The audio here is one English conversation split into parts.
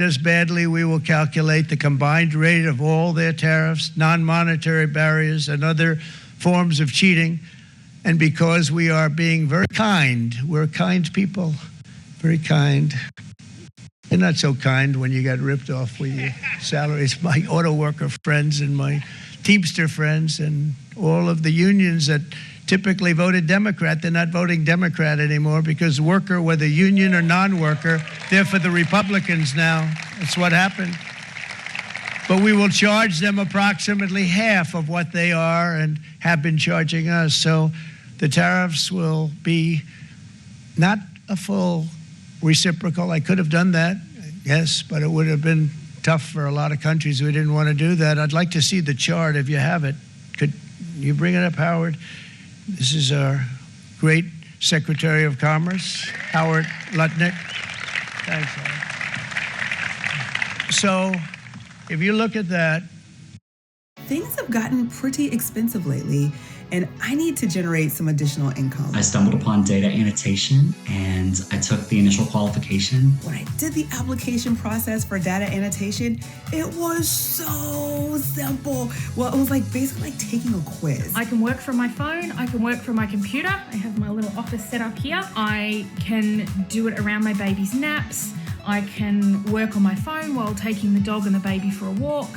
us badly, we will calculate the combined rate of all their tariffs, non-monetary barriers, and other forms of cheating. And because we are being very kind, we're kind people, very kind. You're not so kind when you got ripped off with your salaries. My auto worker friends and my Teamster friends and all of the unions that typically voted Democrat, they're not voting Democrat anymore because worker, whether union or non-worker, they're for the Republicans now. That's what happened. But we will charge them approximately half of what they are and have been charging us. So the tariffs will be not a full reciprocal. I could have done that, yes, but it would have been tough for a lot of countries who didn't want to do that. I'd like to see the chart if you have it. Could you bring it up, Howard? This is our great Secretary of Commerce, Howard Lutnick. Thanks, Howard. So if you look at that. Things have gotten pretty expensive lately, and I need to generate some additional income. I stumbled upon data annotation and I took the initial qualification. When I did the application process for data annotation, it was so simple. Well, it was like basically like taking a quiz. I can work from my phone, I can work from my computer. I have my little office set up here. I can do it around my baby's naps. I can work on my phone while taking the dog and the baby for a walk.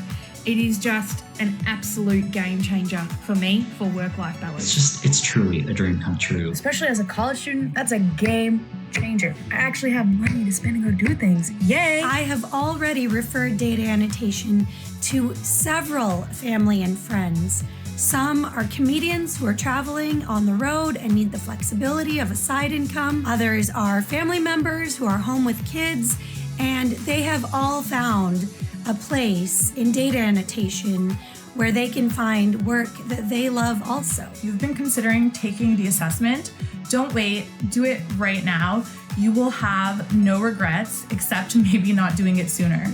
It is just an absolute game changer for me for work-life balance. It's truly a dream come true. Especially as a college student, that's a game changer. I actually have money to spend and go do things. Yay! I have already referred data annotation to several family and friends. Some are comedians who are traveling on the road and need the flexibility of a side income. Others are family members who are home with kids, and they have all found a place in data annotation where they can find work that they love also. If you've been considering taking the assessment, don't wait, do it right now. You will have no regrets except maybe not doing it sooner.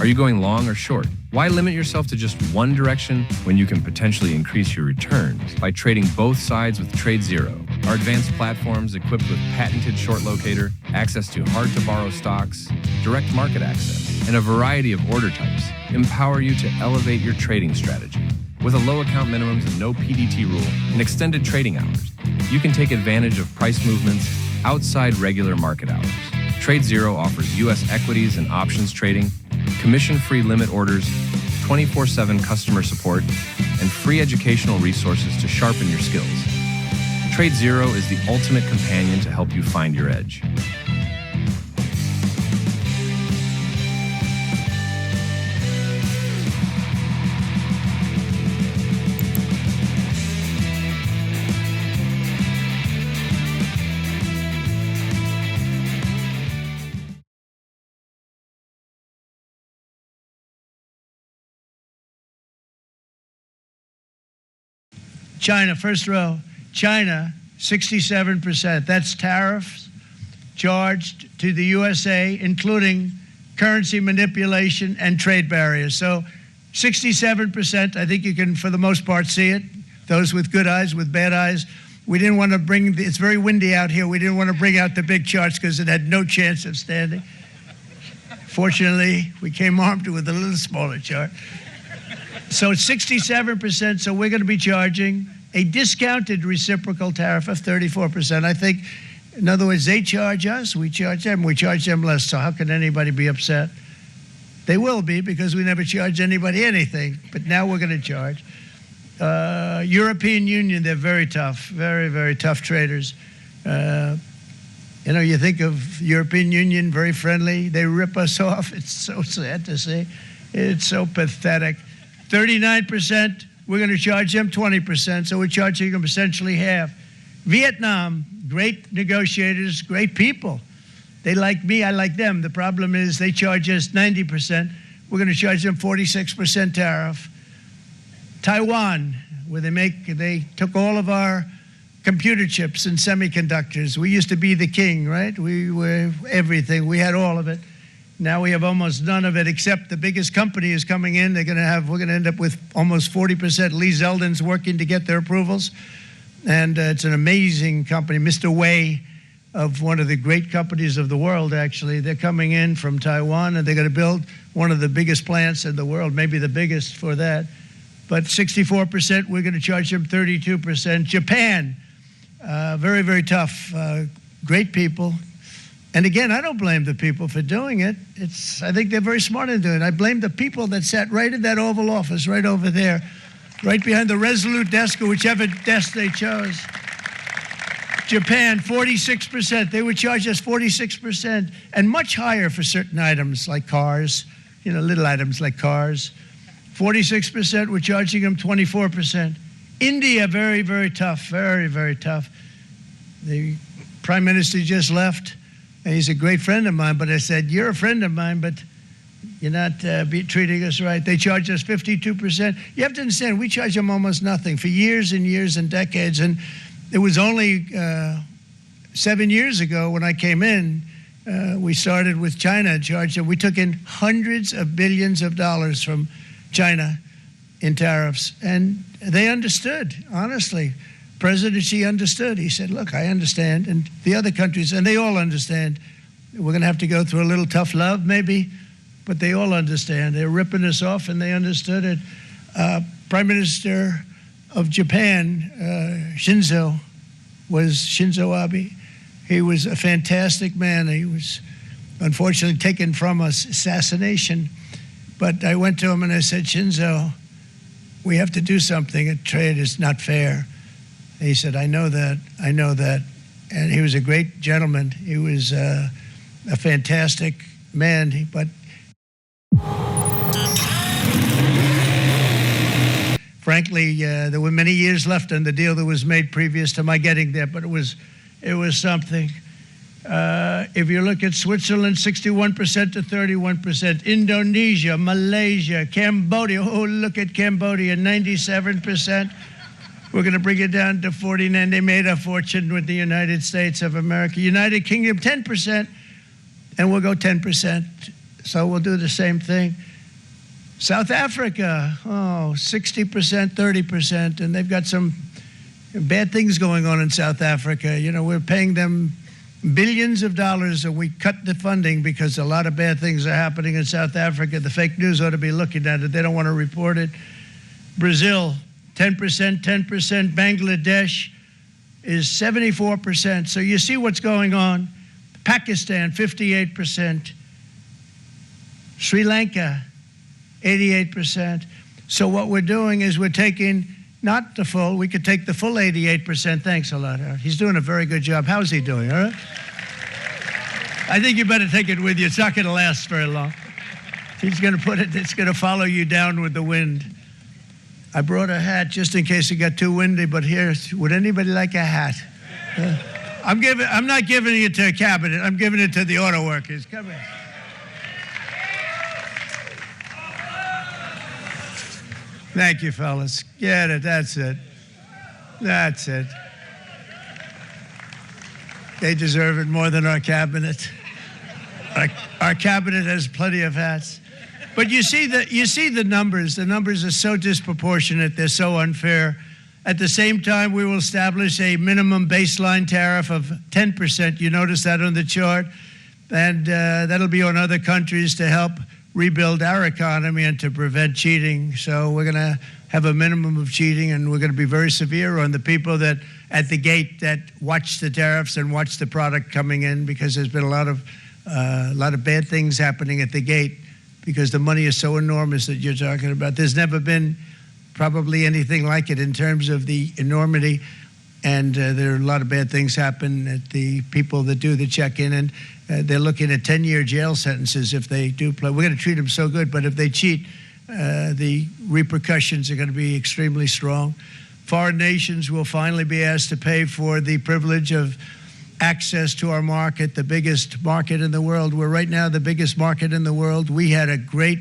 Are you going long or short? Why limit yourself to just one direction when you can potentially increase your returns by trading both sides with TradeZero? Our advanced platforms equipped with patented short locator, access to hard-to-borrow stocks, direct market access, and a variety of order types empower you to elevate your trading strategy. With a low account minimums and no PDT rule and extended trading hours, you can take advantage of price movements outside regular market hours. TradeZero offers U.S. equities and options trading, commission-free limit orders, 24/7 customer support, and free educational resources to sharpen your skills. TradeZero is the ultimate companion to help you find your edge. China, first row. China, 67%. That's tariffs charged to the USA, including currency manipulation and trade barriers. So 67%, I think you can, for the most part, see it. Those with good eyes, with bad eyes. We didn't want to bring, it's very windy out here. We didn't want to bring out the big charts because it had no chance of standing. Fortunately, we came armed with a little smaller chart. So it's 67%, so we're going to be charging a discounted reciprocal tariff of 34%. I think, in other words, they charge us, we charge them less, so how can anybody be upset? They will be because we never charge anybody anything, but now we're going to charge. European Union, they're very tough, very, very tough traders. You know, you think of European Union, very friendly, they rip us off. It's so sad to see. It's so pathetic. 39%, we're going to charge them 20%, so we're charging them essentially half. Vietnam, great negotiators, great people. They like me, I like them. The problem is they charge us 90%. We're going to charge them 46% tariff. Taiwan, where they took all of our computer chips and semiconductors. We used to be the king, right? We were everything. We had all of it. Now we have almost none of it, except the biggest company is coming in. We're going to end up with almost 40%. Lee Zeldin's working to get their approvals. And it's an amazing company. Mr. Wei, of one of the great companies of the world, actually. They're coming in from Taiwan, and they're going to build one of the biggest plants in the world, maybe the biggest for that. But 64%, we're going to charge them 32%. Japan, very, very tough. Great people. And again, I don't blame the people for doing it. I think they're very smart in doing it. I blame the people that sat right in that Oval Office, right over there, right behind the Resolute desk or whichever desk they chose. Japan, 46%. They would charge us 46%, and much higher for certain items like cars, little items like cars. 46%, we're charging them 24%. India, very, very tough, very, very tough. The Prime Minister just left, and he's a great friend of mine, but I said, you're a friend of mine, but you're not treating us right. They charge us 52%. You have to understand, we charge them almost nothing for years and years and decades, and it was only 7 years ago when I came in, we started with China and charged them. We took in hundreds of billions of dollars from China in tariffs, and they understood, honestly. President Xi understood. He said, look, I understand, and the other countries, and they all understand. We're going to have to go through a little tough love, maybe, but they all understand. They're ripping us off, and they understood it. Prime Minister of Japan, Shinzo Abe. He was a fantastic man. He was unfortunately taken from us, assassination. But I went to him and I said, Shinzo, we have to do something. A trade is not fair. And he said, I know that. And he was a great gentleman. He was a fantastic man. But frankly, there were many years left on the deal that was made previous to my getting there, but it was something. If you look at Switzerland, 61% to 31%. Indonesia, Malaysia, Cambodia. Oh, look at Cambodia, 97%. We're going to bring it down to 49. They made a fortune with the United States of America. United Kingdom, 10%, and we'll go 10%. So we'll do the same thing. South Africa, 60%, 30%, and they've got some bad things going on in South Africa. We're paying them billions of dollars, and we cut the funding because a lot of bad things are happening in South Africa. The fake news ought to be looking at it. They don't want to report it. Brazil, 10%, 10%. Bangladesh is 74%. So you see what's going on. Pakistan, 58%. Sri Lanka, 88%. So what we're doing is we're taking not the full, we could take the full 88%. Thanks a lot, Howard. He's doing a very good job. How's he doing, all right? I think you better take it with you. It's not going to last very long. He's going to put it, it's going to follow you down with the wind. I brought a hat just in case it got too windy, but here, would anybody like a hat? I'm not giving it to a cabinet. I'm giving it to the auto workers. Come here. Thank you, fellas. Get it. That's it. That's it. They deserve it more than our cabinet. Our cabinet has plenty of hats. But you see the numbers. The numbers are so disproportionate. They're so unfair. At the same time, we will establish a minimum baseline tariff of 10%. You notice that on the chart. And that'll be on other countries to help rebuild our economy and to prevent cheating. So we're going to have a minimum of cheating, and we're going to be very severe on the people that at the gate that watch the tariffs and watch the product coming in, because there's been a lot of bad things happening at the gate because the money is so enormous that you're talking about. There's never been probably anything like it in terms of the enormity, and there are a lot of bad things happen at the people that do the check-in, and they're looking at 10-year jail sentences if they do play. We're going to treat them so good, but if they cheat, the repercussions are going to be extremely strong. Foreign nations will finally be asked to pay for the privilege of access to our market, the biggest market in the world. We're right now the biggest market in the world. We had a great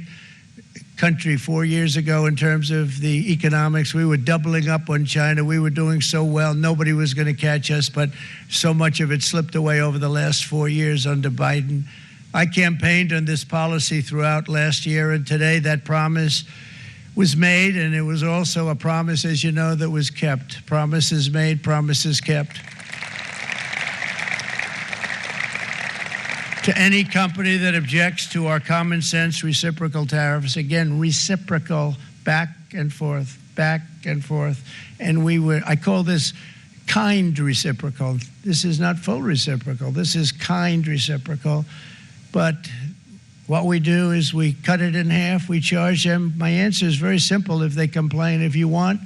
country 4 years ago in terms of the economics. We were doubling up on China. We were doing so well. Nobody was going to catch us, but so much of it slipped away over the last 4 years under Biden. I campaigned on this policy throughout last year, and today that promise was made, and it was also a promise, as you know, that was kept. Promises made, promises kept. To any company that objects to our common sense reciprocal tariffs, again, reciprocal, back and forth, back and forth. And I call this kind reciprocal. This is not full reciprocal. This is kind reciprocal. But what we do is we cut it in half, we charge them. My answer is very simple if they complain. If you want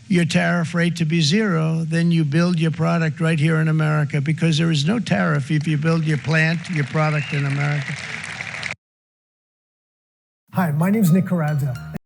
your tariff rate to be zero, then you build your product right here in America, because there is no tariff if you build your plant, your product in America. Hi, my name is Nick Carranza.